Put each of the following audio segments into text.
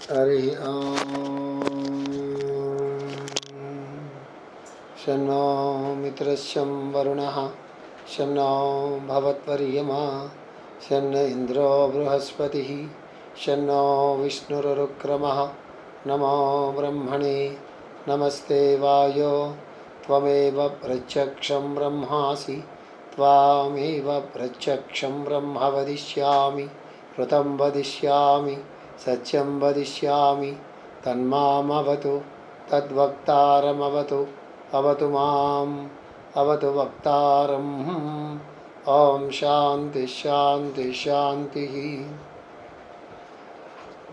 हरि शन्नो मित्रस्यं वरुणः शन्नो भवत्वर्यमा शन्न इन्द्रो बृहस्पतिः शन्नो विष्णुरुक्रमः नमो ब्रह्मणे नमस्ते वायो त्वमेव प्रत्यक्षं ब्रह्मासि त्वामेव प्रत्यक्षं ब्रह्म वदिष्यामि ऋतं वदिष्यामि सत्यं वदिष्यामि तन्मामवतु तद्वक्तारमवतु अवतु माम् अवतु वक्तारम् ओम शांति शांति शांति।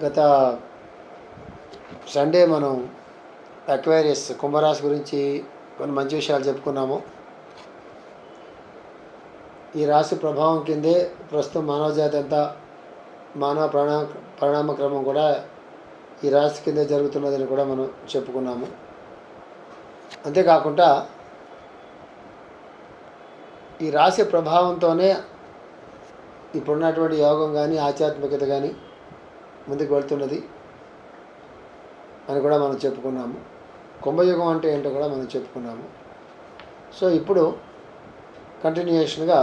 గత సండే మనం అక్వేరియస్ కుంభరాశి గురించి కొన్ని మంచి విషయాలు చెప్పుకున్నాము. ఈ రాశి ప్రభావం కిందే ప్రస్తుతం మానవజాతి అంతా మానవ పరిణామ క్రమం కూడా ఈ రాశి కిందే జరుగుతున్నదని కూడా మనం చెప్పుకున్నాము. అంతేకాకుండా ఈ రాశి ప్రభావంతోనే ఇప్పుడున్నటువంటి యోగం కానీ ఆధ్యాత్మికత కానీ ముందుకు వెళ్తున్నది అని కూడా మనం చెప్పుకున్నాము. కుంభయుగం అంటే ఏంటో కూడా మనం చెప్పుకున్నాము. సో ఇప్పుడు కంటిన్యూషన్గా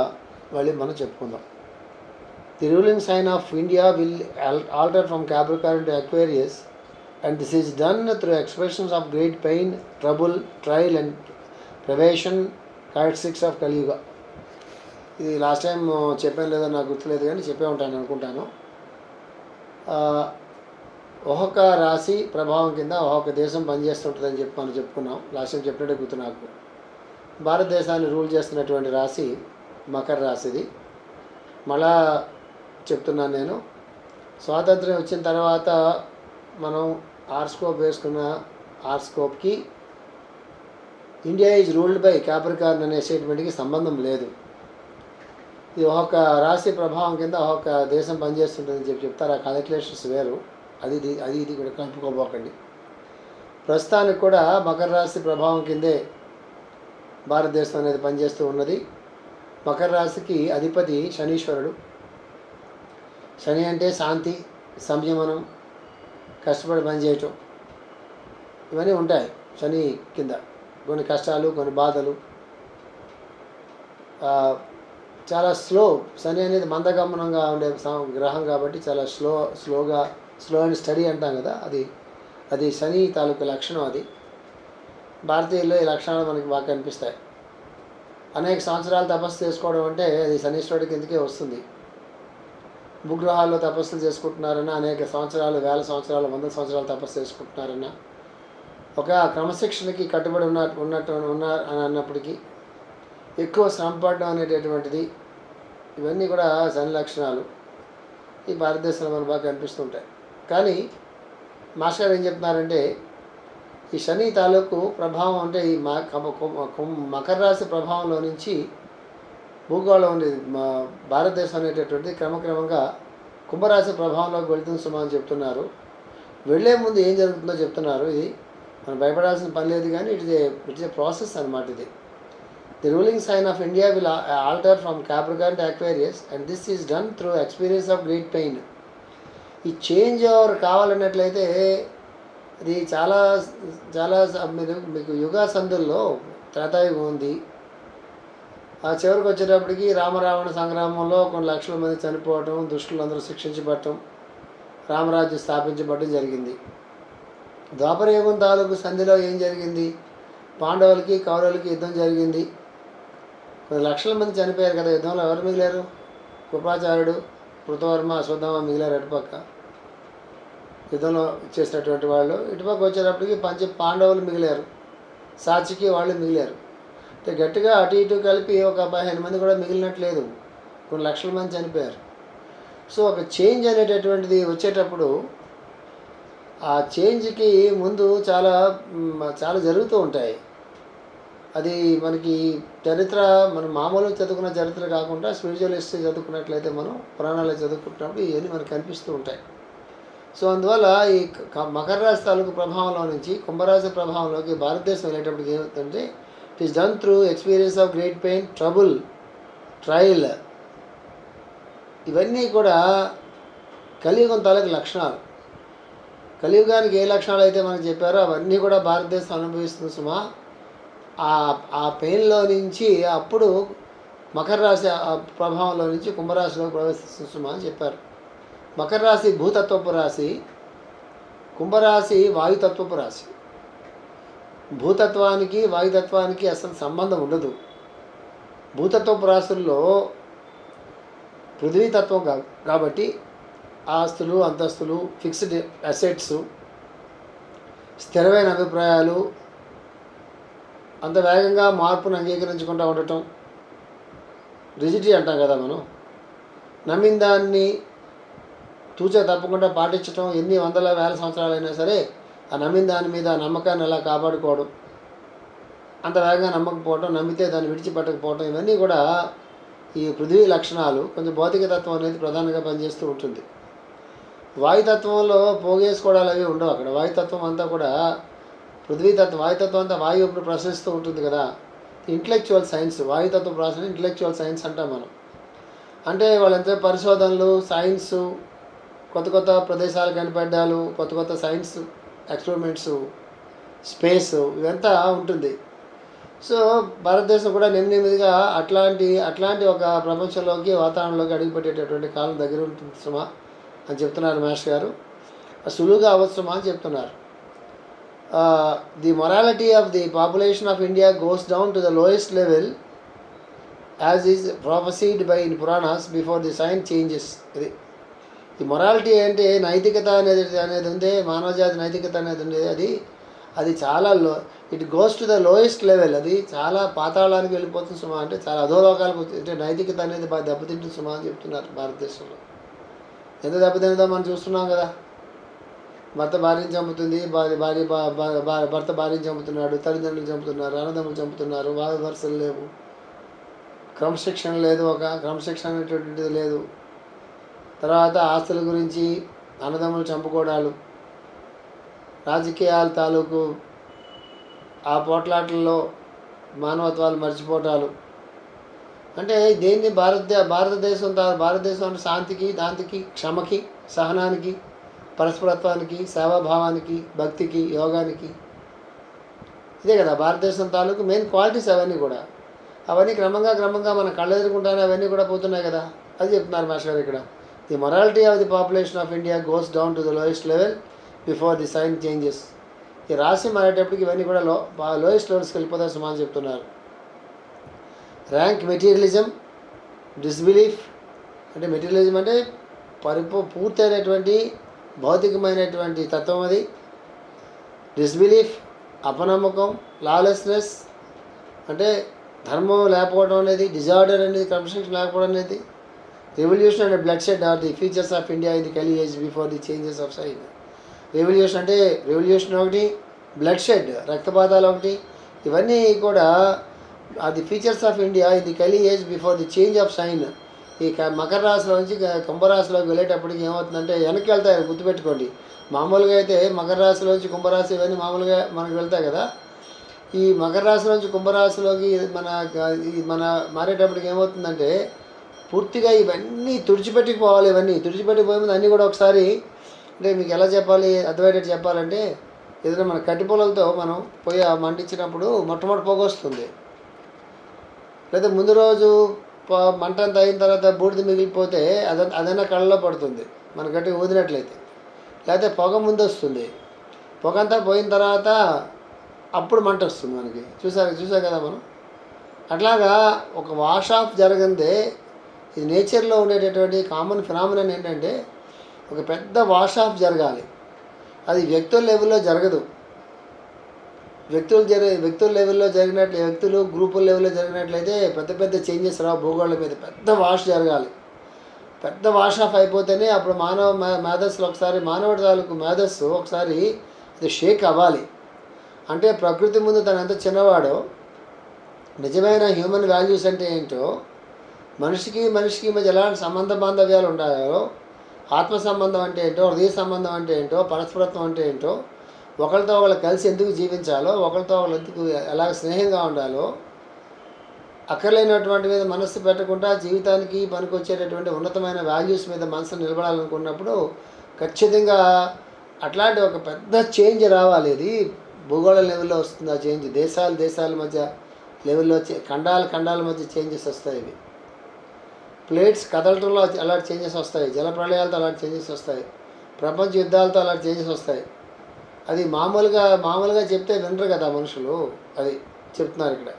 మళ్ళీ మనం చెప్పుకుందాం. The ruling sign of India will alter from Capricorn to Aquarius and this is done through expressions of great pain, trouble, trial and privation, characteristics of Kali Yuga. ఇది లాస్ట్ టైం చెప్పాను లేదో నాకు గుర్తులేదు కానీ చెప్పే ఉంటాను అనుకుంటాను. ఒక్కొక్క రాశి ప్రభావం కింద ఒక్కొక్క దేశం పనిచేస్తుంటుందని చెప్పి మనం చెప్పుకున్నాం. లాస్ట్ టైం చెప్పినట్టే గుర్తు నాకు. భారతదేశాన్ని రూల్ చేస్తున్నటువంటి రాశి మకర రాశిది. మళ్ళా చెప్తున్నాను నేను, స్వాతంత్ర్యం వచ్చిన తర్వాత మనం ఆర్స్కోప్ వేసుకున్న ఆర్స్కోప్కి India is ruled by Capricorn అనే స్టేట్మెంట్కి సంబంధం లేదు. ఇది ఒక్కొక్క రాశి ప్రభావం కింద ఒక్కొక్క దేశం పనిచేస్తుంటుందని చెప్పి చెప్తారు. ఆ క్యాలిక్యులేషన్స్ వేరు. ఇది కూడా కలుపుకోబోకండి. ప్రస్తుతానికి కూడా మకర రాశి ప్రభావం కిందే భారతదేశం అనేది పనిచేస్తూ ఉన్నది. మకర రాశికి అధిపతి శనీశ్వరుడు. శని అంటే శాంతి, సంయమనం, కష్టపడి పనిచేయటం, ఇవన్నీ ఉంటాయి శని కింద. కొన్ని కష్టాలు, కొన్ని బాధలు, చాలా స్లో. శని అనేది మందగమనంగా ఉండే గ్రహం కాబట్టి చాలా స్లో అండ్ స్టడీ అంటాం కదా, అది శని తాలూకు లక్షణం. అది భారతీయుల్లో ఈ లక్షణాలు మనకి బాగా కనిపిస్తాయి. అనేక సంవత్సరాలు తపస్సు చేసుకోవడం అంటే అది శనీశ్వరుడి కిందకే వస్తుంది. భూగ్రహాల్లో తపస్సులు చేసుకుంటున్నారన్నా, అనేక సంవత్సరాలు, వేల సంవత్సరాలు, 100 సంవత్సరాలు తపస్సు చేసుకుంటున్నారన్నా, ఒక క్రమశిక్షణకి కట్టుబడి అని అన్నప్పటికీ ఎక్కువ శ్రమ పడడం అనేటటువంటిది, ఇవన్నీ కూడా శని లక్షణాలు ఈ భారతదేశంలో మనకు బాగా కనిపిస్తుంటాయి. కానీ మాస్టర్ గారు ఏం చెప్తున్నారంటే, ఈ శని తాలూకు ప్రభావం అంటే ఈ మకర రాశి ప్రభావంలో నుంచి భూగోళం ఉండేది భారతదేశం అనేటటువంటిది క్రమక్రమంగా కుంభరాశి ప్రభావంలోకి వెళుతుంది సుమా అని చెప్తున్నారు. వెళ్ళే ముందు ఏం జరుగుతుందో చెప్తున్నారు. ఇది మనం భయపడాల్సిన పని లేదు, కానీ ఇట్స్ ఏ ప్రాసెస్ అనమాట. ఇది the ruling sign of India will alter from Capricorn to Aquarius and this is done through experience of great pain. ఈ చేంజ్ ఓవర్ కావాలన్నట్లయితే అది చాలా చాలా మీకు యుగా సందుల్లో త్రేతాయుగం ఉంది. ఆ చివరికి వచ్చేటప్పటికి రామరావణ సంగ్రామంలో కొన్ని లక్షల మంది చనిపోవటం, దుష్టులందరూ శిక్షించబడటం, రామరాజ్యం స్థాపించబడటం జరిగింది. ద్వాపరయుగం తాలూకు సంధిలో ఏం జరిగింది? పాండవులకి కౌరవులకి యుద్ధం జరిగింది. కొన్ని లక్షల మంది చనిపోయారు కదా యుద్ధంలో. ఎవరు మిగిలారు? కృపాచార్యుడు, కృతవర్మ, అశ్వత్థామ మిగిలారు అటుపక్క యుద్ధంలో చేసినటువంటి వాళ్ళు. ఇటుపక్క వచ్చేటప్పటికి పాండవులు మిగిలారు, సాచికి వాళ్ళు మిగిలారు. అంటే గట్టిగా అటు ఇటు కలిపి ఒక 15 మంది కూడా మిగిలినట్లేదు, కొన్ని లక్షల మంది చనిపోయారు. సో ఒక చేంజ్ అనేటటువంటిది వచ్చేటప్పుడు ఆ చేంజ్కి ముందు చాలా చాలా జరుగుతూ ఉంటాయి. అది మనకి చరిత్ర, మనం మామూలుగా చదువుకున్న చరిత్ర కాకుండా స్పిరిచువల్ హిస్టరీ చదువుకున్నట్లయితే, మనం పురాణాలు చదువుకుంటున్నప్పుడు ఇవన్నీ మనకు కనిపిస్తూ ఉంటాయి. సో అందువల్ల ఈ మకర రాశి తాలూకు ప్రభావంలో నుంచి కుంభరాశి ప్రభావంలోకి భారతదేశం వెళ్ళేటప్పటికి ఏమవుతుందంటే, it is done through experience of great pain, trouble, trial. ఇవన్నీ కూడా కలియుగం తాలూకు లక్షణాలు. కలియుగానికి ఏ లక్షణాలు అయితే మనకు చెప్పారో అవన్నీ కూడా భారతదేశం అనుభవిస్తుంది సుమా. ఆ పెయిన్లో నుంచి అప్పుడు మకర రాశి ప్రభావంలో నుంచి కుంభరాశిలో ప్రవేశిస్తుంది సుమా అని చెప్పారు. మకర రాశి భూతత్వపు రాశి, కుంభరాశి వాయుతత్వపు రాశి. భూతత్వానికి వాయుతత్వానికి అసలు సంబంధం ఉండదు. భూతత్వపు రాశుల్లో పృథ్వీతత్వం కాబట్టి ఆస్తులు, అంతస్తులు, ఫిక్స్డ్ అసెట్స్, స్థిరమైన అభిప్రాయాలు, అంత వేగంగా మార్పును అంగీకరించకుండా ఉండటం, రిజిడిటీ అంటాం కదా మనం. నమ్మిన దాన్ని తూచా తప్పకుండా పాటించటం, ఎన్ని వందల వేల సంవత్సరాలైనా సరే ఆ నమ్మిన దాని మీద ఆ నమ్మకాన్ని ఎలా కాపాడుకోవడం, అంత వేగంగా నమ్మకపోవడం, నమ్మితే దాన్ని విడిచిపెట్టకపోవడం, ఇవన్నీ కూడా ఈ పృథ్వీ లక్షణాలు. కొంచెం భౌతిక తత్వం అనేది ప్రధానంగా పనిచేస్తూ ఉంటుంది. వాయుతత్వంలో పోగేసుకోవడాలు అవి ఉండవు అక్కడ. వాయుతత్వం అంతా కూడా పృథ్వీతత్వం, వాయుతత్వం అంతా వాయువు ఇప్పుడు ప్రసరిస్తూ ఉంటుంది కదా. ఇంటలెక్చువల్ సైన్స్, వాయుతత్వం ప్రాసెస్ ఇంటలెక్చువల్ సైన్స్ అంటాం మనం. అంటే వాళ్ళంతా పరిశోధనలు, సైన్స్, కొత్త కొత్త ప్రదేశాలు కనిపెట్టాలు, కొత్త కొత్త సైన్స్ ఎక్స్పెరిమెంట్స్, స్పేస్, ఇవంతా ఉంటుంది. సో భారతదేశం కూడా నెమ్మదిగా అట్లాంటి ఒక ప్రపంచంలోకి, వాతావరణంలోకి అడుగుపెట్టేటటువంటి కాలం దగ్గర ఉంటుంది సుమా అని చెప్తున్నారు మాస్టర్ గారు. సులువుగా అవ్వచ్చుమా అని చెప్తున్నారు. The morality of the population of India goes down to the lowest level as is prophesied by in Puranas before the sign changes. ఇది ఈ మొరాలిటీ అంటే నైతికత అనేది ఉంది, మానవజాతి నైతికత అనేది ఉంది. అది చాలా it goes to the lowest level. అది చాలా పాతాళానికి వెళ్ళిపోతుంది సుమా, అంటే చాలా అధోలోకాలకు. అంటే నైతికత అనేది బాగా దెబ్బతింటుంది సుమా అని చెప్తున్నారు. భారతదేశంలో ఎంత దెబ్బతిందో మనం చూస్తున్నాం కదా. భర్త భార్యను చంపుతుంది, భర్త భార్యను చంపుతున్నాడు, తల్లిదండ్రులు చంపుతున్నారు, అన్నదమ్ములు చంపుతున్నారు, వరుసలు లేవు, క్రమశిక్షణ లేదు, ఒక క్రమశిక్షణ అనేటువంటిది లేదు. తర్వాత ఆస్తుల గురించి అన్నదమ్ములు చంపుకోవడాలు, రాజకీయాల తాలూకు ఆ పోట్లాటల్లో మానవత్వాలు మర్చిపోవటాలు. అంటే దేన్ని భారతదేశం అంటే శాంతికి, దాంతికి, క్షమకి, సహనానికి, పరస్పరత్వానికి, సేవాభావానికి, భక్తికి, యోగానికి, ఇదే కదా భారతదేశం తాలూకు మెయిన్ క్వాలిటీస్. అవన్నీ క్రమంగా మన కళ్ళెదురుకుంటానే అవన్నీ కూడా పోతున్నాయి కదా. అది చెప్తున్నారు మాస్టర్ గారు ఇక్కడ. The morality of the population of India goes down to the lowest level before the sign changes. ఈ రాశి మారేటప్పటికి ఇవన్నీ కూడా లోయెస్ట్ లెవెల్స్కి వెళ్ళిపోతాయి సుమా అని చెప్తున్నారు. Rank materialism, disbelief. అంటే మెటీరియలిజం అంటే పూర్తయినటువంటి భౌతికమైనటువంటి తత్వం అది. డిస్బిలీఫ్ అపనమ్మకం, లాలెస్నెస్ అంటే ధర్మం లేకపోవడం అనేది, డిజార్డర్ అనేది, క్రమశిక్షణ లేకపోవడం అనేది. Revolution and bloodshed are the features of India in the Kali age before the changes of sign. Revolution ఒకటి, బ్లడ్ షెడ్ రక్తపాతాలు ఒకటి, ఇవన్నీ కూడా అది features of India in the Kali age before the change of sign. ఈ మకర రాశిలో నుంచి కుంభరాశిలోకి వెళ్ళేటప్పటికి ఏమవుతుందంటే వెనక్కి వెళ్తాయి, గుర్తుపెట్టుకోండి. మామూలుగా అయితే మకర రాశిలోంచి కుంభరాశి ఇవన్నీ మామూలుగా మనకు వెళ్తాయి కదా. ఈ మకర రాశిలోంచి కుంభరాశిలోకి మన మారేటప్పటికి ఏమవుతుందంటే పూర్తిగా ఇవన్నీ తుడిచిపెట్టుకుపోవాలి. ఇవన్నీ తుడిచిపెట్టిపోయే ముందు అన్నీ కూడా ఒకసారి, అంటే మీకు ఎలా చెప్పాలి, అర్థమయ్యేటట్టు చెప్పాలంటే, ఏదైనా మన కట్టి పొలలతో మనం పోయి మంటించినప్పుడు మొట్టమొదటి పొగ వస్తుంది. లేదా ముందు రోజు మంట అంతా అయిన తర్వాత బూడిద మిగిలిపోతే అదైనా కళ్ళలో పడుతుంది మన గట్టిగా ఊదినట్లయితే. లేకపోతే పొగ ముందు వస్తుంది, పొగ అంతా పోయిన తర్వాత అప్పుడు మంట వస్తుంది మనకి. చూసాం కదా మనం. అట్లాగా ఒక వాష్ ఆఫ్ జరగందే. ఇది నేచర్లో ఉండేటటువంటి కామన్ ఫినామినన్ ఏంటంటే ఒక పెద్ద వాష్ ఆఫ్ జరగాలి. అది వ్యక్తుల లెవెల్లో జరగదు. వ్యక్తుల లెవెల్లో వ్యక్తులు గ్రూపుల లెవెల్లో జరిగినట్లయితే పెద్ద చేంజెస్ రావు. భూగోళం మీద పెద్ద వాష్ జరగాలి. పెద్ద వాష్ ఆఫ్ అయిపోతేనే అప్పుడు మేధస్సులు ఒకసారి, మానవుడి తాలూకు మేధస్సు ఒకసారి అది షేక్ అవ్వాలి. అంటే ప్రకృతి ముందు తను ఎంత చిన్నవాడో, నిజమైన హ్యూమన్ వాల్యూస్ అంటే ఏంటో, మనిషికి మధ్య ఎలాంటి సంబంధ బాంధవ్యాలు ఉంటాయో, ఆత్మ సంబంధం అంటే ఏంటో, హృదయ సంబంధం అంటే ఏంటో, పరస్పరత్వం అంటే ఏంటో, ఒకరితో ఒకళ్ళు కలిసి ఎందుకు జీవించాలో, ఒకరితో ఒకళ్ళు ఎందుకు ఎలా స్నేహంగా ఉండాలో, అక్కర్లేనటువంటి మీద మనస్సు పెట్టకుండా జీవితానికి పనికొచ్చేటటువంటి ఉన్నతమైన వాల్యూస్ మీద మనసు నిలబడాలనుకున్నప్పుడు ఖచ్చితంగా అట్లాంటి ఒక పెద్ద చేంజ్ రావాలి. ఇది భూగోళ లెవెల్లో వస్తుంది ఆ చేంజ్. దేశాల మధ్య లెవెల్లో ఖండాల మధ్య చేంజెస్ వస్తాయి. ఇవి ప్లేట్స్ కదలటంలో అలాంటి చేంజెస్ వస్తాయి. జల ప్రళయాలతో అలాంటి చేంజెస్ వస్తాయి. ప్రపంచ యుద్ధాలతో అలాంటి చేంజెస్ వస్తాయి. అది మామూలుగా చెప్తే వినరు కదా మనుషులు. అది చెప్తున్నారు ఇక్కడ.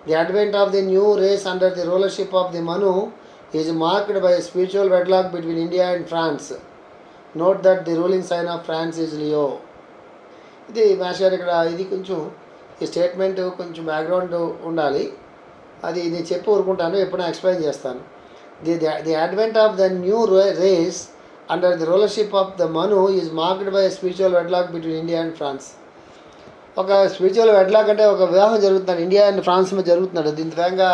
The advent of the new race under the rulership of the Manu is marked by spiritual wedlock between India and France. Note that the ruling sign of France is Leo. ఇది మాస్టర్ ఇక్కడ ఇది కొంచెం ఈ స్టేట్మెంట్ కొంచెం background ఉండాలి. అది నేను చెప్పి ఊరుకుంటాను, ఎప్పుడైనా ఎక్స్ప్లెయిన్ చేస్తాను. The advent of the new race under the rulership of the Manu is marked by spiritual wedlock between India and France. ఒక స్పిరిచువల్ వెడ్లాక్ అంటే ఒక వివాహం జరుగుతున్నాడు ఇండియా అండ్ ఫ్రాన్స్ మధ్య జరుగుతున్నాడు. దీని వేగంగా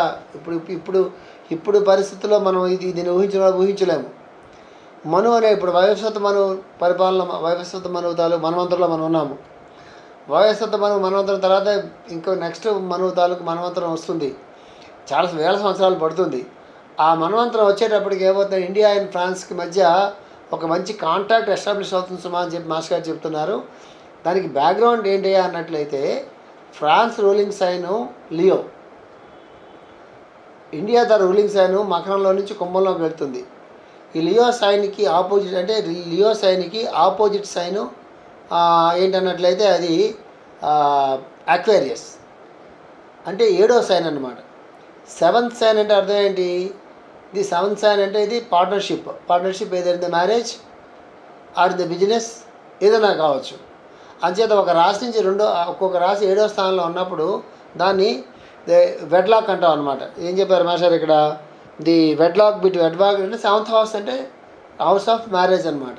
ఇప్పుడు పరిస్థితుల్లో మనం దీన్ని ఊహించలేము. మను అనే ఇప్పుడు వైవస్వత మన్వంతరంలో మనం ఉన్నాము. వైవస్వత మన్వంతరం తర్వాత ఇంకో నెక్స్ట్ మన్వంతరం వస్తుంది. చాలా వేల సంవత్సరాలు పడుతుంది. ఆ మన్వంతరం వచ్చేటప్పటికి ఏమవుతుంది, ఇండియా అండ్ ఫ్రాన్స్కి మధ్య ఒక మంచి కాంటాక్ట్ ఎస్టాబ్లిష్ అవుతుంది సుమా అని చెప్పి మాస్టర్ గారు చెప్తున్నారు. దానికి బ్యాక్గ్రౌండ్ ఏంటి అన్నట్లయితే France ruling sign Leo, India the ruling sign మకరంలో నుంచి కుంభంలోకి వెళ్తుంది. ఈ లియో సైన్కి ఆపోజిట్ సైను ఏంటన్నట్లయితే అది అక్వేరియస్ అంటే 7వ సైన్ అన్నమాట. 7th సైన్ అంటే అర్థం ఏంటి? ది 7th సైన్ అంటే ఇది పార్ట్నర్షిప్ ఏదైనా మ్యారేజ్ ఆర్ ది బిజినెస్ ఏదైనా కావచ్చు. అంచేత ఒక రాశి నుంచి ఒక్కొక్క రాశి 7వ స్థానంలో ఉన్నప్పుడు దాన్ని వెడ్లాక్ అంటాం అనమాట. ఏం చెప్పారు మాస్టర్ ఇక్కడ? ది వెడ్లాక్ అంటే 7th హౌస్ అంటే హౌస్ ఆఫ్ మ్యారేజ్ అనమాట.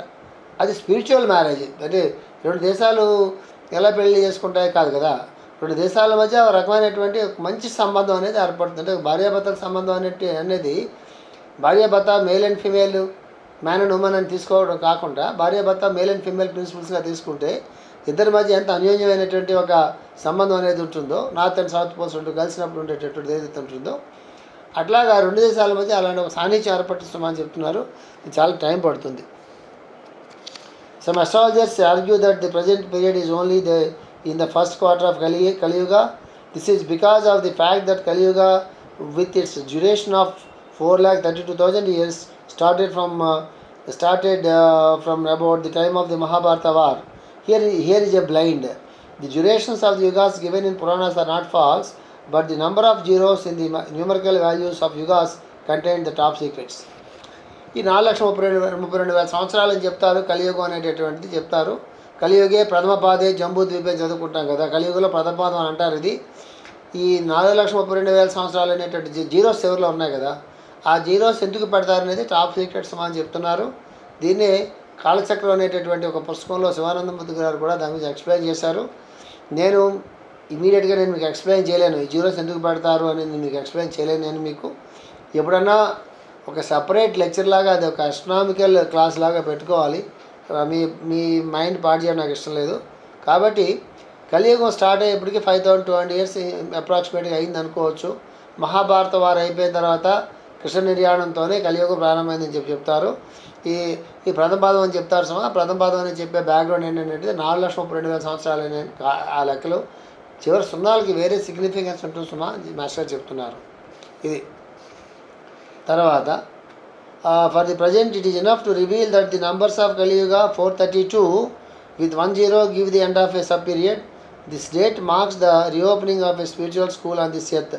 అది స్పిరిచువల్ మ్యారేజ్. అంటే 2 దేశాలు ఎలా పెళ్లి చేసుకుంటాయి కాదు కదా, 2 దేశాల మధ్య ఒక రకమైనటువంటి మంచి సంబంధం అనేది ఏర్పడుతుంది. అంటే భార్యాభర్తల సంబంధం అనేది భార్యాభర్త male and female, man and women అని తీసుకోవడం కాకుండా భార్యాభర్త మేల్ అండ్ ఫీమేల్ ప్రిన్సిపల్స్గా తీసుకుంటే ఇద్దరి మధ్య ఎంత అన్యోన్యమైనటువంటి ఒక సంబంధం అనేది ఉంటుందో, నార్త్ అండ్ సౌత్ పోల్స్ కలిసినప్పుడు ఉండేటటువంటి ఏదైతే ఉంటుందో అట్లాగా 2 దేశాల మధ్య అలాంటి ఒక సాన్నిధ్యం ఏర్పడుతున్నామని చెప్తున్నారు. ఇది చాలా టైం పడుతుంది. Some astrologers argue that the present period is only in the first quarter of Kali Yuga. This is because of the fact that Kali Yuga, with its duration of 4,32,000 years, started from about the time of the Mahabharata war. Here is a blind. The durations of the yugas given in Puranas are not false, but the number of zeros in the numerical values of yugas contain the top secrets. ఈ 4,32,000 సంవత్సరాలని చెప్తారు. కలియుగం అనేటటువంటిది చెప్తారు. కలియుగే ప్రథమ పాదే జంబూ ద్వీపం చదువుకుంటాం కదా, కలియుగంలో ప్రథమ పాదం అని అంటారు. ఇది ఈ 4,32,000 సంవత్సరాలు అనేటువంటి జీరోస్ ఎవరిలో ఉన్నాయి కదా, ఆ జీరోస్ ఎందుకు పెడతారు అనేది టాప్ సీక్రెట్స్ అని చెప్తున్నారు. దీన్నే కాలచక్రం అనేటటువంటి ఒక పుస్తకంలో శివానందమూర్తి గారు కూడా దాని గురించి ఎక్స్ప్లెయిన్ చేశారు. నేను ఇమీడియట్గా మీకు ఎక్స్ప్లెయిన్ చేయలేను, ఈ జీరోస్ ఎందుకు పెడతారు అనేది మీకు ఎక్స్ప్లెయిన్ చేయలేను. నేను మీకు ఎప్పుడన్నా ఒక సపరేట్ లెక్చర్ లాగా అది ఒక అస్ట్రానామికల్ క్లాస్ లాగా పెట్టుకోవాలి. మీ మైండ్ పాడు చేయడం నాకు ఇష్టం లేదు. కాబట్టి కలియుగం స్టార్ట్ అయ్యేప్పటికీ 5,200 years అప్రాక్సిమేట్గా అయింది అనుకోవచ్చు. మహాభారత వారు అయిపోయిన తర్వాత కృష్ణ నిర్యాణంతోనే కలియుగం ప్రారంభమైందని చెప్తారు. ఈ ప్రథమ పాదం అని చెప్తారు. ప్రథమ పాదం అని చెప్పే బ్యాక్గ్రౌండ్ ఏంటంటే 4,32,000 సంవత్సరాలు ఆ లెక్కలు. చివరి సున్నాలకి వేరే సిగ్నిఫికెన్స్ ఉంటుంది మాస్టర్ చెప్తున్నారు. ఇది తర్వాత for the present it is enough to reveal that the numbers of Kaliyuga 432 with 10 give the end of a sub period. This date marks the reopening of a spiritual school on this earth.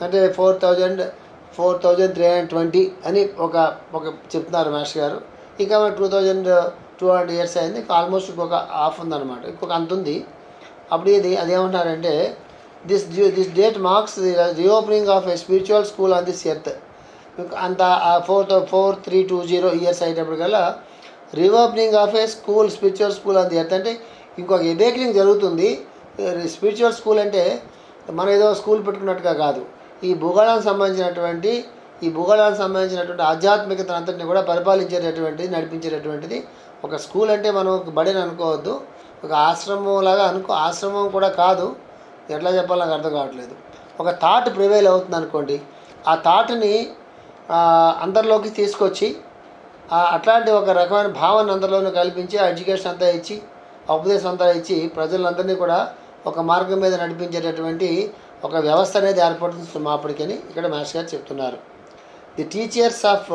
అంటే 4,320 అని ఒక చెప్తున్నారు master గారు. ఇంకా 2,200 years అయింది, almost ఇంకొక half ఉందన్నమాట, ఇంకొక అంత ఉంది. అప్పుడు అదేమంటారంటే this date marks the reopening of a spiritual school on this earth. అంత 4,320 years అయ్యేటప్పటికల్లా reopening of a spiritual school on the earth అంటే ఇంకొక ఎవేకనింగ్ జరుగుతుంది. స్పిరిచువల్ స్కూల్ అంటే మనం ఏదో స్కూల్ పెట్టుకున్నట్టుగా కాదు, ఈ భూగోళానికి సంబంధించినటువంటి ఆధ్యాత్మికత అంతటిని కూడా పరిపాలించేటటువంటిది, నడిపించేటటువంటిది ఒక స్కూల్. అంటే మనం బడిని అనుకోవద్దు, ఒక ఆశ్రమం లాగా ఆశ్రమం కూడా కాదు, ఎట్లా చెప్పాలో నాకు అర్థం కావట్లేదు. ఒక థాట్ ప్రివైల్ అవుతుంది అనుకోండి, ఆ థాట్ని అందరిలోకి తీసుకొచ్చి అట్లాంటి ఒక రకమైన భావన అందరిలోనూ కల్పించి ఎడ్యుకేషన్ అంతా ఇచ్చి ఉపదేశం అంతా ఇచ్చి ప్రజలందరినీ కూడా ఒక మార్గం మీద నడిపించేటటువంటి ఒక వ్యవస్థ అనేది ఏర్పడుతుంది మాపడికని ఇక్కడ మాస్టర్ గారు చెప్తున్నారు. The teachers of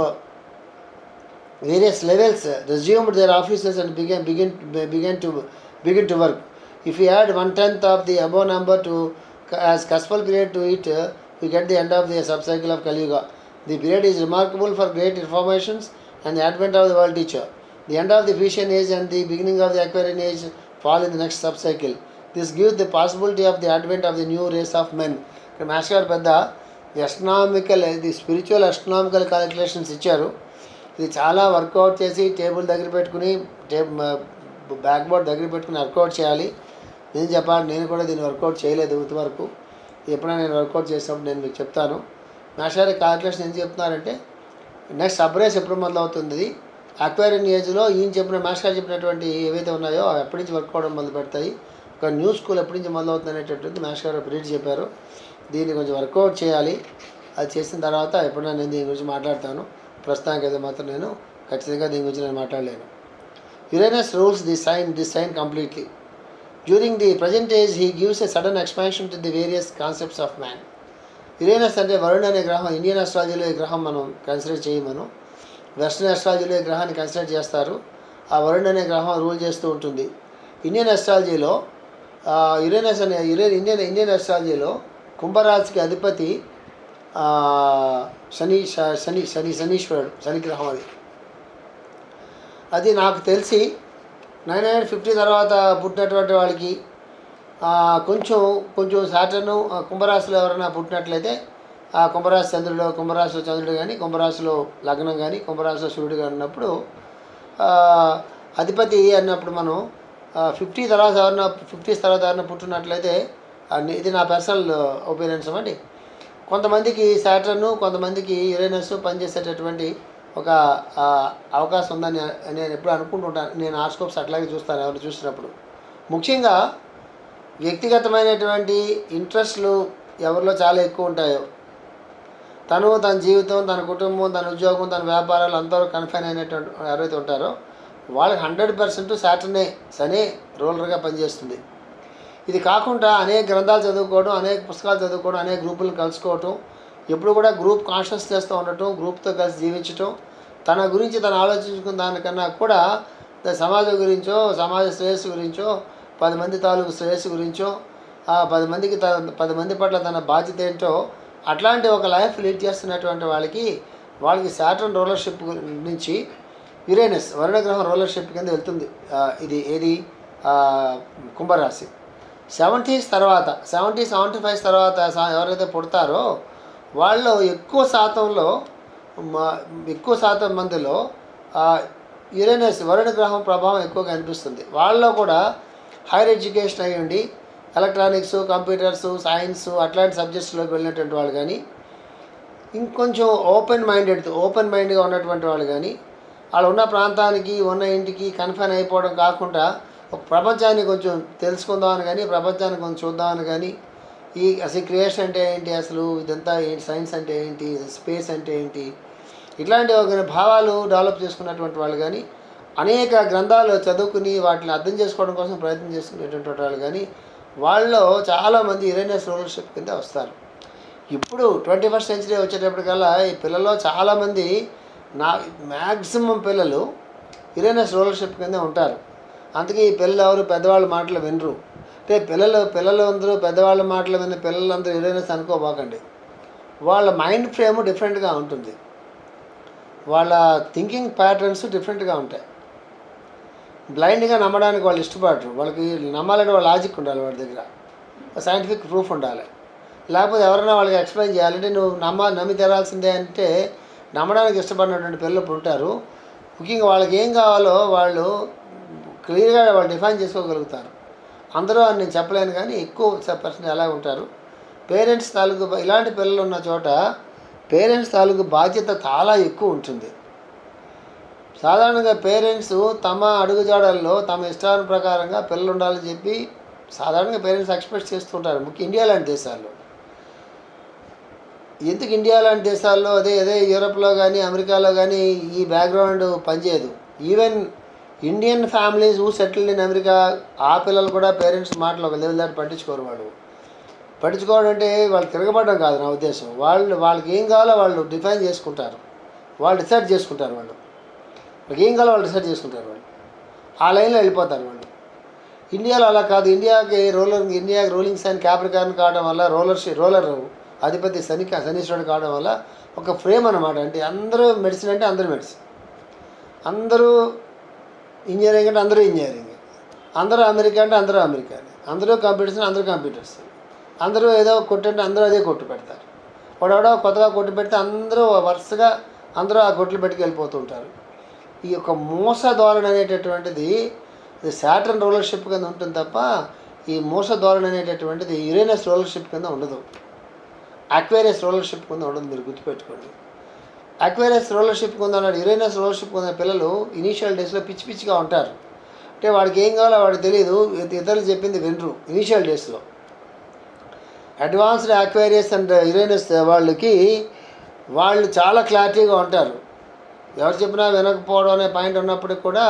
various levels resumed their offices and began to work. If we add 1/10 of the above number to as Kaspal period to it, we get the end of the subcycle of Kali Yuga. The period is remarkable for great reformations and the advent of the world teacher. The end of the Phoenician age and the beginning of the Aquarian age fall in the next subcycle. This gives the possibility of the advent of the new race of men. Master గారు పెద్ద astronomical the spiritual astronomical calculations ఇచ్చారు. ఇది చాలా work out చేసి table దగ్గర పెట్టుకుని back board దగ్గర పెట్టుకుని వర్కౌట్ చేయాలి. నేను చెప్పాలి, నేను కూడా దీన్ని వర్కౌట్ చేయలేదు ఇంతవరకు. ఎప్పుడైనా నేను వర్కౌట్ చేసినప్పుడు నేను మీకు చెప్తాను. మాస్టర్ క్యాలిక్యులేషన్ ఏం చెప్తున్నారంటే నెక్స్ట్ సబ్రేస్ ఎప్పుడు మొదలవుతుంది, అక్వేరియన్ ఏజ్లో ఈయన చెప్పిన మాస్టర్ చెప్పినటువంటి ఏవైతే ఉన్నాయో అవి ఎప్పటి నుంచి వర్క్ అవడం మొదలు పెడతాయి, ఒక న్యూ స్కూల్ ఎప్పటి నుంచి మొదలవుతుంది అనేటటువంటి మాస్టర్ గారు ప్రీడ్ చెప్పారు. దీన్ని కొంచెం వర్కౌట్ చేయాలి. అది చేసిన తర్వాత ఎప్పుడైనా నేను దీని గురించి మాట్లాడతాను. ప్రస్తుతానికి అయితే మాత్రం నేను ఖచ్చితంగా దీని గురించి నేను మాట్లాడలేను. Uranus rules this sign completely. During the present age he gives a sudden expansion to the various concepts of man. Uranus అంటే వరుణ్ అనే గ్రహం. ఇండియన్ అస్ట్రాలజీలో ఈ గ్రహం మనం కన్సిడర్ చేయమను. వెస్ట్రన్ అస్ట్రాలజీలో ఈ గ్రహాన్ని కన్సిడర్ చేస్తారు. ఆ వరుణ్ అనే గ్రహం రూల్ చేస్తూ ఉంటుంది. ఇండియన్ అస్ట్రాలజీలో యురేనస్ అనే ఇండియన్ అస్ట్రాలజీలో కుంభరాశికి అధిపతి శనీశ్వరుడు, శనిగ్రహం. అది నాకు తెలిసి 950 తర్వాత పుట్టినటువంటి వాళ్ళకి కొంచెం సాటర్ను కుంభరాశిలో ఎవరైనా పుట్టినట్లయితే ఆ కుంభరాశిలో చంద్రుడు కానీ, కుంభరాశిలో లగ్నం కానీ, కుంభరాశిలో సూర్యుడు కానీ ఉన్నప్పుడు అధిపతి అన్నప్పుడు మనం 50s తర్వాత ఎవరైనా పుట్టినట్లయితే ఇది నా పర్సనల్ ఒపీనియన్స్ అండి. కొంతమందికి సాటర్ను, కొంతమందికి యురేనస్ పనిచేసేటటువంటి ఒక అవకాశం ఉందని నేను ఎప్పుడు అనుకుంటుంటాను. నేను హారోస్కోప్స్ అట్లాగే చూస్తాను ఎవరు చూసినప్పుడు. ముఖ్యంగా వ్యక్తిగతమైనటువంటి ఇంట్రెస్ట్లు ఎవరిలో చాలా ఎక్కువ ఉంటాయో, తన జీవితం, తన కుటుంబం, తన ఉద్యోగం, తన వ్యాపారాలు అందరూ కన్ఫైన్ అయినటువంటి ఎవరైతే ఉంటారో వాళ్ళకి 100% శనే రూలర్గా పనిచేస్తుంది. ఇది కాకుండా అనేక గ్రంథాలు చదువుకోవడం, అనేక పుస్తకాలు చదువుకోవడం, అనేక గ్రూపులను కలుసుకోవటం, ఎప్పుడు కూడా గ్రూప్ కాన్షియస్నెస్తో ఉండటం, గ్రూప్తో కలిసి జీవించటం, తన గురించి తను ఆలోచించుకున్న దానికన్నా కూడా సమాజం గురించో, సమాజ శ్రేయస్సు గురించో, 10 మంది తాలూకు శ్రేయస్సు గురించో, 10 మంది పట్ల తన బాధ్యత ఏంటో అట్లాంటి ఒక లైఫ్ లీడ్ చేస్తున్నటువంటి వాళ్ళకి సాటర్న్ రూలర్షిప్ నుంచి యురేనస్ వరుణ గ్రహం రూలర్షిప్ కింద వెళ్తుంది. ఇది ఏది కుంభరాశి. 70s తర్వాత 75 తర్వాత ఎవరైతే పుడతారో వాళ్ళు ఎక్కువ శాతం మందిలో యురేనస్ వరుణ గ్రహం ప్రభావం ఎక్కువగా అనిపిస్తుంది. వాళ్ళలో కూడా హైయర్ ఎడ్యుకేషన్ అయ్యండి, ఎలక్ట్రానిక్స్, కంప్యూటర్స్, సైన్స్ అట్లాంటి సబ్జెక్ట్స్లోకి వెళ్ళినటువంటి వాళ్ళు కానీ, ఇంకొంచెం ఓపెన్ మైండ్గా ఉన్నటువంటి వాళ్ళు కానీ, వాళ్ళు ఉన్న ప్రాంతానికి, ఉన్న ఇంటికి కన్ఫైన్ అయిపోవడం కాకుండా ఒక ప్రపంచాన్ని కొంచెం తెలుసుకుందామని కానీ, ప్రపంచాన్ని కొంచెం చూద్దామని కానీ, అసలు క్రియేషన్ అంటే ఏంటి, అసలు ఇదంతా ఏంటి, సైన్స్ అంటే ఏంటి, స్పేస్ అంటే ఏంటి, ఇట్లాంటి ఒక భావాలు డెవలప్ చేసుకున్నటువంటి వాళ్ళు కానీ, అనేక గ్రంథాలు చదువుకుని వాటిని అర్థం చేసుకోవడం కోసం ప్రయత్నం చేసుకునేటువంటి వాళ్ళు కానీ, వాళ్ళలో చాలామంది యురేనస్ రూలర్షిప్ కింద వస్తారు. ఇప్పుడు 21st century వచ్చేటప్పటికల్లా ఈ పిల్లల్లో చాలామంది మ్యాక్సిమం పిల్లలు యురేనస్ రూలర్షిప్ కింద ఉంటారు. అందుకే ఈ పిల్లలు ఎవరు పెద్దవాళ్ళ మాటలు వినరు. అంటే పిల్లలు అందరూ పెద్దవాళ్ళ మాటలు విన్న పిల్లలందరూ యురేనస్ అనుకోబాకండి. వాళ్ళ మైండ్ ఫ్రేమ్ డిఫరెంట్గా ఉంటుంది, వాళ్ళ థింకింగ్ ప్యాటర్న్స్ డిఫరెంట్గా ఉంటాయి. బ్లైండ్గా నమ్మడానికి వాళ్ళు ఇష్టపడరు. వాళ్ళకి నమ్మాలంటే వాళ్ళ లాజిక్ ఉండాలి, వాళ్ళ దగ్గర సైంటిఫిక్ ప్రూఫ్ ఉండాలి. లేకపోతే ఎవరైనా వాళ్ళకి ఎక్స్ప్లెయిన్ చేయాలంటే నువ్వు నమ్మి తెరాల్సిందే అంటే నమ్మడానికి ఇష్టపడినటువంటి పిల్లలు ఇప్పుడు ఉంటారు. ముఖ్యంగా వాళ్ళకి ఏం కావాలో వాళ్ళు క్లియర్గా వాళ్ళు డిఫైన్ చేసుకోగలుగుతారు. అందరూ అని నేను చెప్పలేను కానీ ఎక్కువ పర్సెంట్ ఎలా ఉంటారు. పేరెంట్స్ తాలూకు ఇలాంటి పిల్లలు ఉన్న చోట పేరెంట్స్ తాలూకు బాధ్యత చాలా ఎక్కువ ఉంటుంది. సాధారణంగా పేరెంట్స్ తమ అడుగుజాడల్లో తమ ఇష్టాల ప్రకారంగా పిల్లలు ఉండాలని చెప్పి సాధారణంగా పేరెంట్స్ ఎక్స్పెక్ట్ చేస్తుంటారు. ముఖ్య ఇండియా లాంటి దేశాల్లో. ఎందుకు ఇండియా లాంటి దేశాల్లో అదే యూరోప్లో కానీ అమెరికాలో కానీ ఈ బ్యాక్గ్రౌండ్ పనిచేయదు. Indian families settled in America, ఆ పిల్లలు కూడా పేరెంట్స్ మాటలు ఒక లెవెల్ దాటి పట్టించుకోరు. వాళ్ళు పట్టించుకోవడం అంటే వాళ్ళు తిరగబడడం కాదు నా ఉద్దేశం. వాళ్ళకి ఏం కావాలో వాళ్ళు డిఫైన్ చేసుకుంటారు, వాళ్ళు డిసైడ్ చేసుకుంటారు. వాళ్ళకి ఏం కావాలో వాళ్ళు డిసైడ్ చేసుకుంటారు. వాళ్ళు ఆ లైన్లో వెళ్ళిపోతారు. వాళ్ళు ఇండియాలో అలా కాదు. ఇండియాకి రూలింగ్ సైన్ క్యాప్రికార్న్ కావడం వల్ల రోలర్ అధిపతి శనీశ్వరుడు కావడం వల్ల ఒక ఫ్రేమ్ అన్నమాట. అంటే అందరూ మెడిసిన్ అంటే అందరూ మెడిసిన్, అందరూ ఇంజనీరింగ్ అంటే అందరూ ఇంజనీరింగ్, అందరూ అమెరికా అంటే అందరూ అమెరికా, అందరూ కంప్యూటర్స్ అంటే అందరూ కంప్యూటర్స్, అందరూ ఏదో కొట్టు అంటే అందరూ అదే కొట్టు పెడతారు. వాడెవడో కొత్తగా కొట్టు పెడితే అందరూ వరుసగా అందరూ ఆ కొట్లు పెట్టుకు వెళ్ళిపోతుంటారు. ఈ యొక్క మోస ధోరణి అనేటటువంటిది ఇది సాటర్న్ రూలర్షిప్ కింద ఉంటుంది తప్ప ఈ మోస ధోరణి అనేటటువంటిది యురేనస్ రూలర్షిప్ కింద ఉండదు, అక్వేరియస్ రూలర్షిప్ కింద ఉండదు. మీరు గుర్తుపెట్టుకోండి. అక్వేరియస్ రూలర్షిప్ కింద ఉన్నాడు, యురేనస్ రూలర్షిప్ కింద పిల్లలు ఇనీషియల్ డేస్లో పిచ్చిగా ఉంటారు. అంటే వాడికి ఏం కావాలో వాడికి తెలియదు, ఇతరులు చెప్పింది వినరు ఇనీషియల్ డేస్లో. అడ్వాన్స్డ్ అక్వేరియస్ అండ్ యురేనస్ వాళ్ళు చాలా క్లారిటీగా ఉంటారు. ఎవరు చెప్పినా వినకపోవడం అనే పాయింట్ ఉన్నప్పటికి కూడా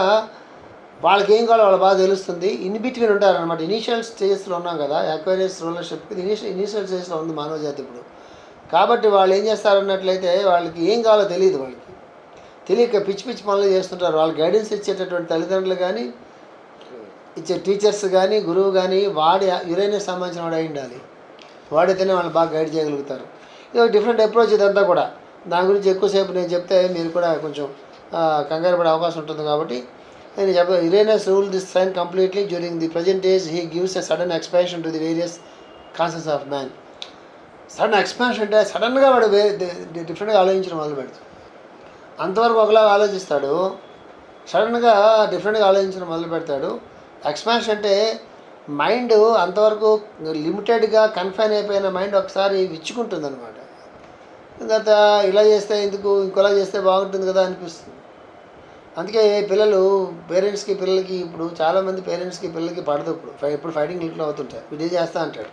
వాళ్ళకి ఏం కావాలో వాళ్ళ బాగా తెలుస్తుంది. ఇన్ బిట్వీన్ ఉంటారనమాట. ఇనీషియల్ స్టేజ్లో ఉన్నాం కదా, అక్వేరియస్ రూలర్షిప్కి ఇనీషియల్ స్టేజ్లో ఉంది మానవ జాతి ఇప్పుడు. కాబట్టి వాళ్ళు ఏం చేస్తారన్నట్లయితే వాళ్ళకి ఏం కావాలో తెలియదు. వాళ్ళకి తెలియక పిచ్చి పనులు చేస్తుంటారు. వాళ్ళు గైడెన్స్ ఇచ్చేటటువంటి తల్లిదండ్రులు కానీ, ఇచ్చే టీచర్స్ కానీ, గురువు కానీ వాడి యురేనస్ సంబంధించిన వాడు అయి ఉండాలి. వాడైతేనే వాళ్ళు బాగా గైడ్ చేయగలుగుతారు. ఇది డిఫరెంట్ అప్రోచ్ ఇదంతా కూడా. దాని గురించి ఎక్కువసేపు నేను చెప్తే మీరు కూడా కొంచెం కంగారు పడే అవకాశం ఉంటుంది. కాబట్టి నేను చెప్పాను, Uranus rule this sign completely during the present age. He gives a sudden expansion to the various concepts of man. Sudden expansion అంటే సడన్గా వాడు డిఫరెంట్గా ఆలోచించడం మొదలు పెడతాడు. అంతవరకు ఒకలాగా ఆలోచిస్తాడు, సడన్గా డిఫరెంట్గా ఆలోచించడం మొదలు పెడతాడు. ఎక్స్పాన్షన్ అంటే మైండ్ అంతవరకు లిమిటెడ్గా కన్ఫైన్ అయిపోయిన మైండ్ ఒకసారి విచ్చుకుంటుంది అనమాట. గత ఇలా చేస్తే ఎందుకు, ఇంకోలా చేస్తే బాగుంటుంది కదా అనిపిస్తుంది. అందుకే పిల్లలకి ఇప్పుడు చాలామంది పిల్లలకి పడదు. ఇప్పుడు ఫైటింగ్ ఇంట్లో అవుతుంటారు. వీడు ఏం చేస్తా అంటాడు,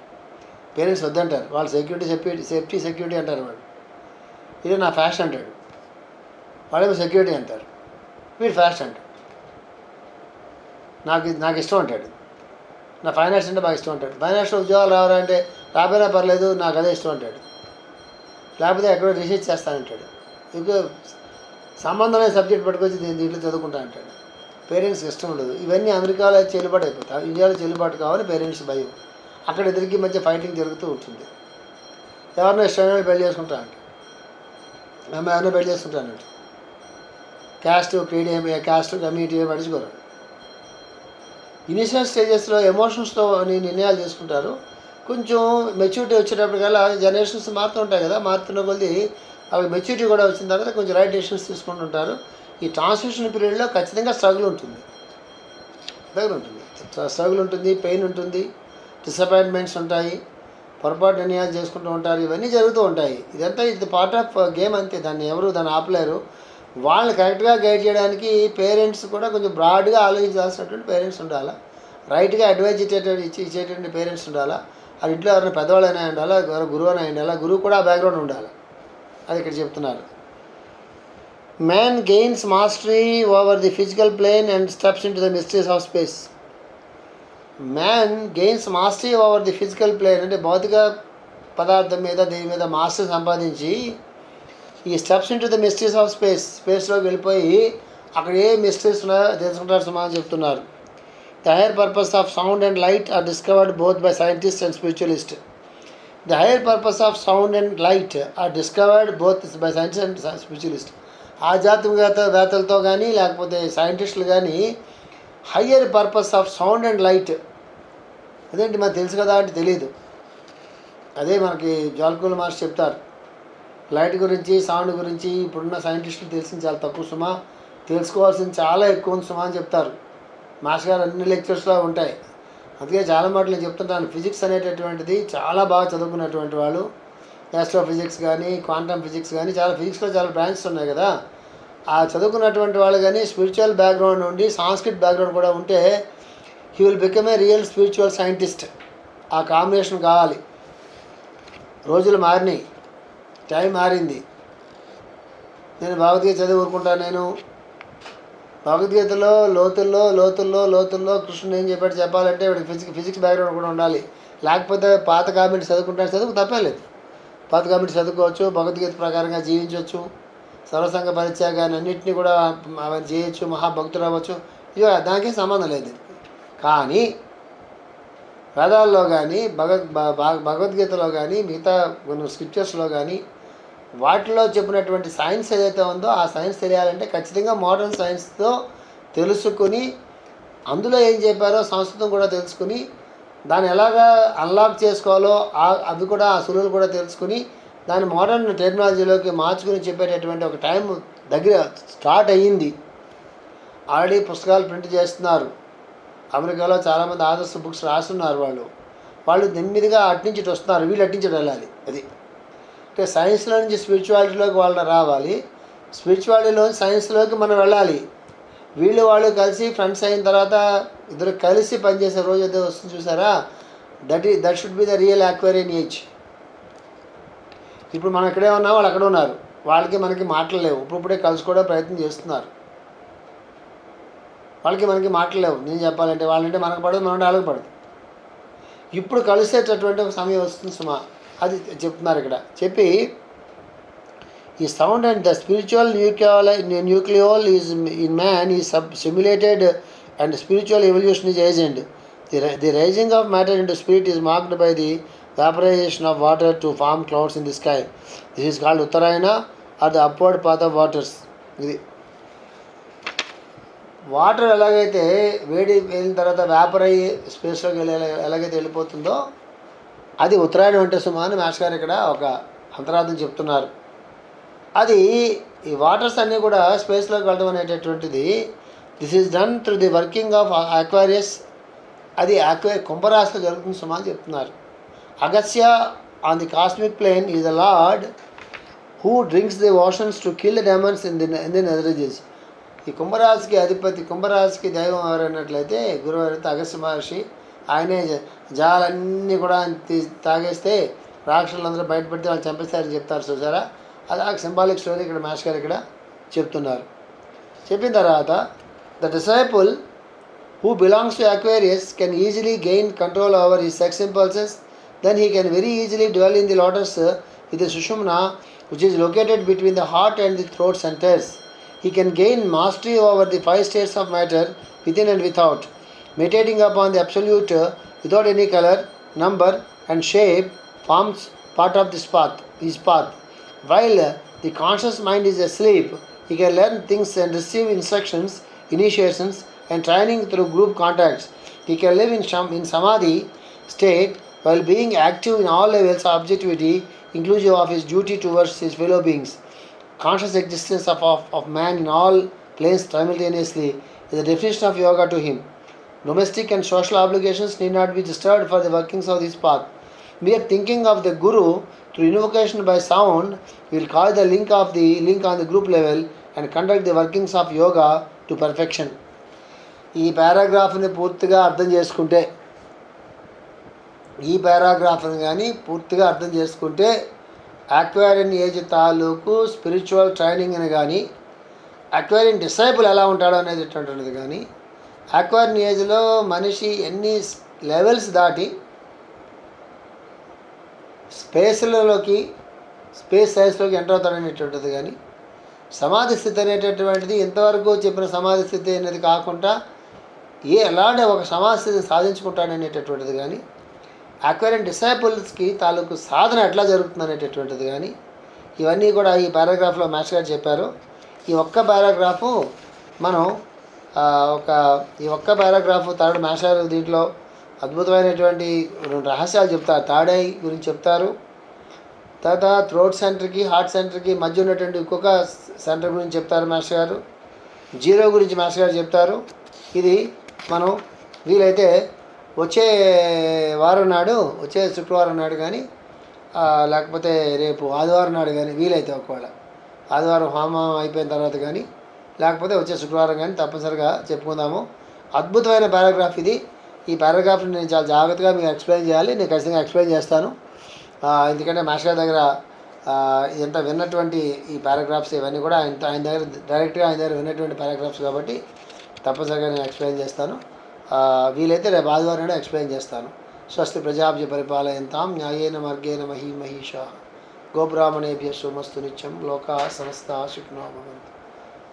పేరెంట్స్ వద్దంటారు. వాళ్ళు సెక్యూరిటీ అంటారు. వాళ్ళు ఇది నా ఫ్యాషన్ అంటాడు, వాళ్ళేమో సెక్యూరిటీ అంటారు. వీడు ఫ్యాషన్ అంటాడు. నాకు ఇష్టం అంటాడు. నా ఫైనాన్స్ అంటే బాగా ఇష్టం అంటాడు. ఫైనాన్షియల్ ఉద్యోగాలు రావాలంటే రాబోయినా పర్లేదు, నాకు అదే ఇష్టం అంటాడు. లేకపోతే ఎక్కడో రీసెర్చ్ చేస్తానంటాడు. ఇంకా సంబంధమైన సబ్జెక్ట్ పట్టుకొచ్చి దీంట్లో చదువుకుంటా అంటాడు. పేరెంట్స్కి ఇష్టం ఉండదు. ఇవన్నీ అమెరికాలో చెల్లుబాటు అయిపోతాయి, ఇండియాలో చెల్లుబాటు కావాలి. పేరెంట్స్ భయం. అక్కడ ఇద్దరికి మధ్య ఫైటింగ్ జరుగుతూ ఉంటుంది. ఎవరినో ఇష్టమైన పెళ్లి చేసుకుంటా అంటే ఆమె ఎవరినో పెళ్లి చేసుకుంటానంట. క్యాస్ట్ కమ్యూనిటీ ఏమి పట్టించుకోరు. ఇనిషియల్ స్టేజెస్లో ఎమోషన్స్తో నిర్ణయాలు తీసుకుంటారు. కొంచెం మెచ్యూరిటీ వచ్చేటప్పటికల్లా జనరేషన్స్ మారుతూ ఉంటాయి కదా, మారుతున్న కొద్ది వాళ్ళకి మెచ్యూరిటీ కూడా వచ్చిన తర్వాత కొంచెం రైట్ డెసిషన్స్ తీసుకుంటుంటారు. ఈ ట్రాన్స్మిషన్ పీరియడ్లో ఖచ్చితంగా స్ట్రగుల్ ఉంటుంది, పెయిన్ ఉంటుంది, డిసప్పాయింట్మెంట్స్ ఉంటాయి, పొరపాటు నిర్ణయాలు చేసుకుంటూ ఉంటారు. ఇవన్నీ జరుగుతూ ఉంటాయి. ఇదంతా ఇది పార్ట్ ఆఫ్ గేమ్ అంతే. దాన్ని ఆపలేరు. వాళ్ళని కరెక్ట్గా గైడ్ చేయడానికి పేరెంట్స్ కూడా కొంచెం బ్రాడ్గా ఆలోచించాల్సినటువంటి పేరెంట్స్ ఉండాలా, రైట్గా అడ్వైజ్ ఇచ్చేటువంటి పేరెంట్స్ ఉండాలా. అది ఇంట్లో ఎవరైనా పెద్దవాళ్ళైనా ఉండాలా, గురువు అయినా ఉండాలా. గురువు కూడా బ్యాక్గ్రౌండ్ ఉండాలి. అది ఇక్కడ చెప్తున్నారు. Man gains mastery over the physical plane and steps into the mysteries of space. Man gains mastery over the physical plane అంటే భౌతిక పదార్థం మీద దీని మీద మాస్టరీ సంపాదించి ఈ steps into the mysteries of స్పేస్లోకి వెళ్ళిపోయి అక్కడ ఏ మిస్టరీస్ ఉన్నాయో తెలుసుకుంటారు సమాధానం చెప్తున్నారు. The higher purpose of sound and light are discovered both by scientist and spiritualist. The higher purpose of sound and light are discovered both by scientist and spiritualist. ఆధ్యాత్మికవేత్తలతో కానీ లేకపోతే సైంటిస్టులు కానీ higher purpose of sound and light అదేంటి మనకు తెలుసు కదా అంటే తెలియదు. అదే మనకి జాల్కూల్ మాస్టర్ చెప్తారు. లైట్ గురించి, సౌండ్ గురించి ఇప్పుడున్న సైంటిస్టులు తెలిసింది చాలా తక్కువ సుమా, తెలుసుకోవాల్సింది చాలా ఎక్కువ ఉంది సుమా అని చెప్తారు. మాస్టర్ గారు అన్ని లెక్చర్స్లో ఉంటాయి. అందుకే చాలా మాటలు నేను చెప్తుంటాను. ఫిజిక్స్ అనేటటువంటిది చాలా బాగా చదువుకున్నటువంటి వాళ్ళు, ఆస్ట్రోఫిజిక్స్ కానీ క్వాంటమ్ ఫిజిక్స్ కానీ ఫిజిక్స్లో చాలా బ్రాంచెస్ ఉన్నాయి కదా. ఆ చదువుకున్నటువంటి వాళ్ళు కానీ స్పిరిచువల్ బ్యాక్గ్రౌండ్ ఉండి సాంస్క్రిట్ బ్యాక్గ్రౌండ్ కూడా ఉంటే he will become a real spiritual scientist. ఆ కాంబినేషన్ కావాలి. రోజులు మారినాయి, టైం మారింది. నేను భగవద్గీత చదివి ఊరుకుంటాను. భగవద్గీతలో లోతుల్లో లోతుల్లో లోతుల్లో కృష్ణుడు ఏం చెప్పాడు చెప్పాలంటే వాడికి ఫిజిక్స్ బ్యాక్గ్రౌండ్ కూడా ఉండాలి. లేకపోతే పాత కామెంట్ చదువుకుంటాడు, చదువుకు తప్పలేదు. పాత కామెంట్ చదువుకోవచ్చు, భగవద్గీత ప్రకారంగా జీవించవచ్చు, సర్వసంగ పరిత్యాగాన్ని అన్నింటినీ కూడా అవన్నీ చేయొచ్చు, మహాభక్తులు అవ్వచ్చు. ఇక దానికేం సంబంధం లేదు. కానీ వేదాల్లో కానీ భగవద్గీతలో కానీ మిగతా కొన్ని స్క్రిప్చర్స్లో కానీ వాటిలో చెప్పినటువంటి సైన్స్ ఏదైతే ఉందో ఆ సైన్స్ తెలియాలంటే ఖచ్చితంగా మోడర్న్ సైన్స్తో తెలుసుకుని, అందులో ఏం చెప్పారో సంస్కృతం కూడా తెలుసుకుని, దాన్ని ఎలాగా అన్లాక్ చేసుకోవాలో అవి కూడా ఆ సులువులు కూడా తెలుసుకుని దాన్ని మోడర్న్ టెక్నాలజీలోకి మార్చుకుని చెప్పేటటువంటి ఒక టైం దగ్గర స్టార్ట్ అయ్యింది. ఆల్రెడీ పుస్తకాలు ప్రింట్ చేస్తున్నారు. అమెరికాలో చాలామంది ఆదర్శ బుక్స్ రాస్తున్నారు. వాళ్ళు నెమ్మదిగా అట్నుంచి ఇటు వస్తున్నారు, వీళ్ళు అట్నుంచి వెళ్ళాలి. అది అంటే సైన్స్లో నుంచి స్పిరిచువాలిటీలోకి వాళ్ళు రావాలి, స్పిరిచువాలిటీలో సైన్స్లోకి మనం వెళ్ళాలి. వాళ్ళు కలిసి ఫ్రెండ్స్ అయిన తర్వాత ఇద్దరు కలిసి పనిచేసే రోజు అయితే వస్తుంది చూసారా, that should be the real Aquarian age. ఇప్పుడు మనం ఇక్కడే ఉన్నాం, వాళ్ళు అక్కడ ఉన్నారు, వాళ్ళకి మనకి మాటలు లేవు, ఇప్పుడే కలుసుకోవడం ప్రయత్నం చేస్తున్నారు. వాళ్ళకి మనకి మాటలు లేవు. నేను చెప్పాలంటే వాళ్ళంటే మనకు పడదు, మనం వాళ్ళకి పడదు. ఇప్పుడు కలిసేటటువంటి ఒక సమయం వస్తుంది సుమా, అది చెప్తున్నారు ఇక్కడ. చెప్పి ఈ sound and the spiritual nucleole is in man is simulated and spiritual evolution is agent. The rising of matter into spirit is marked by the vaporization of water to form clouds in the sky. This is called Uttarayana or the upward path of waters. ఇది water ఎలాగైతే వేడి వెళ్ళిన తర్వాత vapour అయ్యి స్పేస్లోకి ఎలాగైతే వెళ్ళిపోతుందో అది ఉత్తరాయణం అంటే సుమా అని మాస్టర్ గారు ఇక్కడ ఒక అంతరార్థం చెప్తున్నారు. అది ఈ వాటర్స్ అన్నీ కూడా స్పేస్లోకి వెళ్ళడం అనేటటువంటిది this is done through the working of Aquarius. అది కుంభరాశిలో జరుగుతుంది సుమా అని చెప్తున్నారు. Agastya on the cosmic plane is the Lord who drinks the oceans to kill the demons in the nether regions. ఈ కుంభరాశికి అధిపతి, కుంభరాశికి దైవం ఎవరైనట్లయితే గురువు అయితే అగస్త్య మహర్షి. ఆయనే జాలన్నీ కూడా తాగేస్తే రాక్షసులందరూ బయటపెడితే వాళ్ళు చంపేస్తారని చెప్తారు చూసారా. అది ఆ సింబాలిక్ స్టోరీ ఇక్కడ మాస్టర్ గారు ఇక్కడ చెప్తున్నారు. చెప్పిన తర్వాత the disciple who belongs to Aquarius can easily gain control over his sex impulses. Then he can very easily dwell in the lotus with the Sushumna, which is located between the heart and the throat centers. He can gain mastery over the 5 states of matter within and without. Meditating upon the absolute without any color, number and shape forms part of his path. While the conscious mind is asleep, he can learn things and receive instructions, initiations and training through group contacts. He can live in samadhi state while being active in all levels of objectivity, inclusive of his duty towards his fellow beings. Conscious existence of man in all planes simultaneously is the definition of yoga to him. Domestic and social obligations need not be disturbed for the workings of this path. Mere thinking of the Guru through invocation by sound will cause the link on the group level and conduct the workings of yoga to perfection. ఈ పారాగ్రాఫ్ని పూర్తిగా అర్థం చేసుకుంటే, ఈ పారాగ్రాఫ్ని కానీ పూర్తిగా అర్థం చేసుకుంటే Aquarian age తాలూకు స్పిరిచువల్ ట్రైనింగ్ని కానీ, అక్వేరియన్ డిసైపుల్ ఎలా ఉంటాడో అనేటటువంటిది కానీ, అక్వేరియన్ ఏజ్లో మనిషి ఎన్ని లెవెల్స్ దాటి స్పేస్ సైన్స్లోకి ఎంటర్ అవుతాడనేటువంటిది కానీ, సమాధి స్థితి అనేటటువంటిది ఇంతవరకు చెప్పిన సమాధి స్థితి అనేది కాకుండా ఎలాంటి ఒక సమాధి స్థితిని సాధించుకుంటాడనేటటువంటిది కానీ, అక్వేరియన్ డిసైపుల్స్కి తాలూకు సాధన ఎట్లా జరుగుతుంది అనేటటువంటిది కానీ, ఇవన్నీ కూడా ఈ పారాగ్రాఫ్లో మాస్టర్ గారు చెప్పారు. ఈ ఒక్క పారాగ్రాఫు మనం ఈ ఒక్క పారాగ్రాఫు థర్డ్ మాస్టర్ గారు దీంట్లో అద్భుతమైనటువంటి 2 రహస్యాలు చెప్తారు. థర్డ్ ఐ గురించి చెప్తారు, తర్వాత థ్రోట్ సెంటర్కి హార్ట్ సెంటర్కి మధ్య ఉన్నటువంటి ఇంకొక సెంటర్ గురించి చెప్తారు మాస్టర్ గారు. జీరో గురించి మాస్టర్ గారు చెప్తారు. ఇది మనం వీలైతే వచ్చే వారం నాడు, వచ్చే శుక్రవారం నాడు కానీ లేకపోతే రేపు ఆదివారం నాడు కానీ వీలైతే, ఒకవేళ ఆదివారం హోమం అయిపోయిన తర్వాత కానీ లేకపోతే వచ్చే శుక్రవారం కానీ తప్పనిసరిగా చెప్పుకుందాము. అద్భుతమైన పారాగ్రాఫ్ ఇది. ఈ పారాగ్రాఫ్ని నేను చాలా జాగ్రత్తగా మీకు ఎక్స్ప్లెయిన్ చేయాలి. నేను ఖచ్చితంగా ఎక్స్ప్లెయిన్ చేస్తాను. ఎందుకంటే మాస్టర్ గారి దగ్గర ఇదంతా విన్నటువంటి ఈ పారాగ్రాఫ్స్ ఇవన్నీ కూడా ఆయన దగ్గర డైరెక్ట్గా ఆయన దగ్గర విన్నటువంటి పారాగ్రాఫ్స్ కాబట్టి తప్పనిసరిగా నేను ఎక్స్ప్లెయిన్ చేస్తాను. వీలైతే రేపు ఆదివారం నాడు ఎక్స్ప్లెయిన్ చేస్తాను. స్వస్తి ప్రజాభ్య పరిపాలయంతాం న్యాయేన మార్గేణ మహీమహీషా గోబ్రాహ్మణేభ్య శుభమస్తు నిత్యం లోకా సమస్తా సుఖినో భవంతు.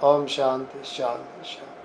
ఓం శాంతి శాంతి శాంతి.